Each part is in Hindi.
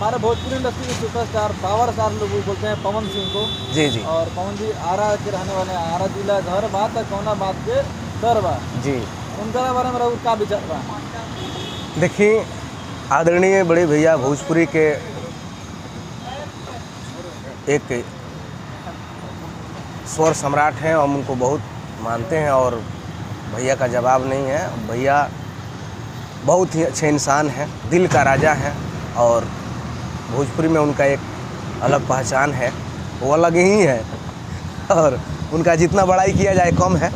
हमारे भोजपुरी इंडस्ट्री के सुपरस्टार पावर स्टार लोग बोलते हैं पवन सिंह को। जी जी और पवन जी आरा के रहने वाले हैं, आरा जिला घर बात है कौना बात के डर बा जी। उनका बारे में रउआ का विचार बा? देखिए, आदरणीय बड़े भैया भोजपुरी के एक स्वर सम्राट हैं, हम उनको बहुत मानते हैं और भैया का जवाब नहीं है। भैया बहुत ही अच्छे इंसान हैं, दिल का राजा हैं और भोजपुरी में उनका एक अलग पहचान है, वो अलग ही है और उनका जितना बड़ाई किया जाए कम है।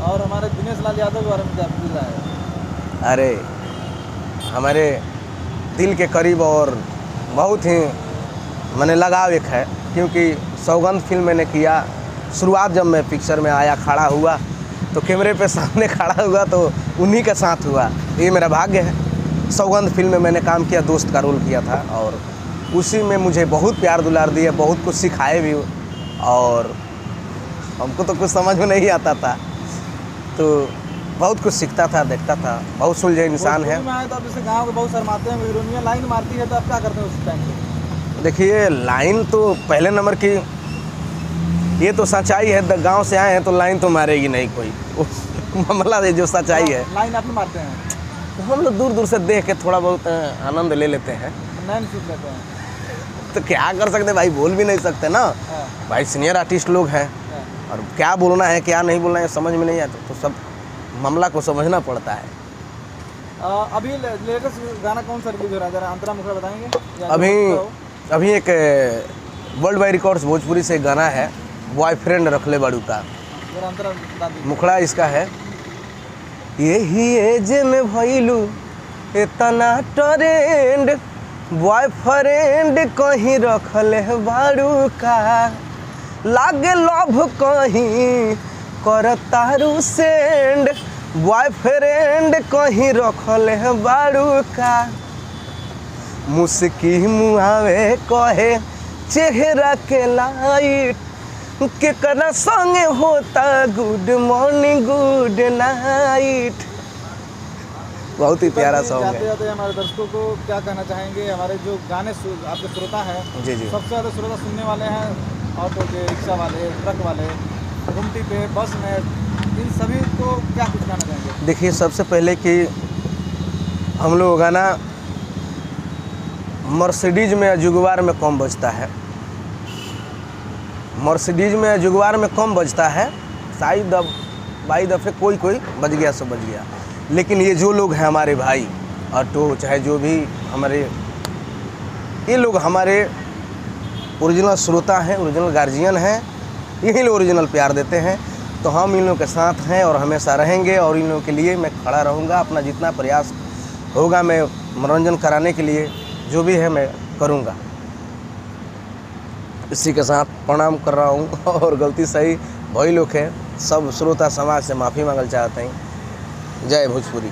और हमारे दिनेश लाल यादव के बारे में क्या फील है? अरे हमारे दिल के करीब और बहुत ही मैंने लगाव एक है, क्योंकि सौगंध फिल्म मैंने किया। शुरुआत जब मैं पिक्चर में आया, खड़ा हुआ तो कैमरे पे सामने खड़ा हुआ तो उन्हीं के साथ हुआ, ये मेरा भाग्य है। सौगंध फिल्म में मैंने काम किया, दोस्त का रोल किया था और उसी में मुझे बहुत प्यार दुलार दिया, बहुत कुछ सिखाए भी और हमको तो कुछ समझ में नहीं आता था तो बहुत कुछ सीखता था, देखता था। बहुत सुलझे इंसान है। तो अब जैसे गाँव के बहुत शर्माते हैं, हीरोइनियाँ लाइन मारती है तो आप क्या करते हैं उस टाइम पे? देखिए, लाइन तो पहले नंबर की ये तो सच्चाई है, गांव से आए हैं तो लाइन तो मारेगी नहीं कोई, मामला है जो सच्चाई है। लाइन आप मारते हैं तो हम लोग दूर दूर से देख के थोड़ा बहुत आनंद ले लेते हैं, नैन सूट लेते हैं। तो क्या कर सकते भाई, बोल भी नहीं सकते ना भाई, सीनियर आर्टिस्ट लोग हैं और क्या बोलना है क्या नहीं बोलना है समझ में नहीं आता, तो सब मामला को समझना पड़ता है। अभी लेटेस्ट गाना कौन सा रिलीज हो रहा है, जरा अंतरा मुखड़ा बताएंगे? अभी एक वर्ल्ड वाइड रिकॉर्ड्स भोजपुरी से गाना है, बॉयफ्रेंड रखले बाड़ू का, जरा अंतरा बता दीजिए। मुखड़ा इसका है। यही एज में भइलू इतना ट्रेंड, बॉयफ्रेंड कहीं रखले बाड़ू का, लागे लव कहीं कर तारू सेंड, बॉयफ्रेंड कहीं रखले बाड़ू का, मुस्की मुआवे कहे चेहरा के लाइट, केकरा संगे होता गुड मॉर्निंग गुड नाइट। बहुत ही प्यारा सॉन्ग है। जाते जाते हमारे दर्शकों को क्या कहना चाहेंगे? हमारे जो गाने आपके श्रोता हैं, जी जी, सबसे ज़्यादा श्रोता सुनने वाले हैं ऑटो के, रिक्शा वाले, ट्रक वाले, घुमटी पे, बस में, इन सभी को क्या कुछ कहना चाहेंगे? देखिए, सबसे पहले कि हम लोग गाना मर्सिडीज में जुगवार में कम बजता है, मर्सिडीज में जुगवार में कम बजता है, शायद अब बाई दफ़े कोई बज गया सो बज गया, लेकिन ये जो लोग हैं हमारे भाई ऑटो चाहे जो भी हमारे, ये लोग हमारे ओरिजिनल श्रोता हैं, ओरिजिनल गार्जियन हैं, यही लोग ओरिजिनल प्यार देते हैं, तो हम इन लोगों के साथ हैं और हमेशा रहेंगे और इन लोगों के लिए मैं खड़ा रहूँगा। अपना जितना प्रयास होगा मैं मनोरंजन कराने के लिए जो भी है मैं करूँगा। इसी के साथ प्रणाम कर रहा हूँ और गलती सही भाई लोग है, सब श्रोता समाज से माफ़ी मांगल चाहते हैं। जय भोजपुरी।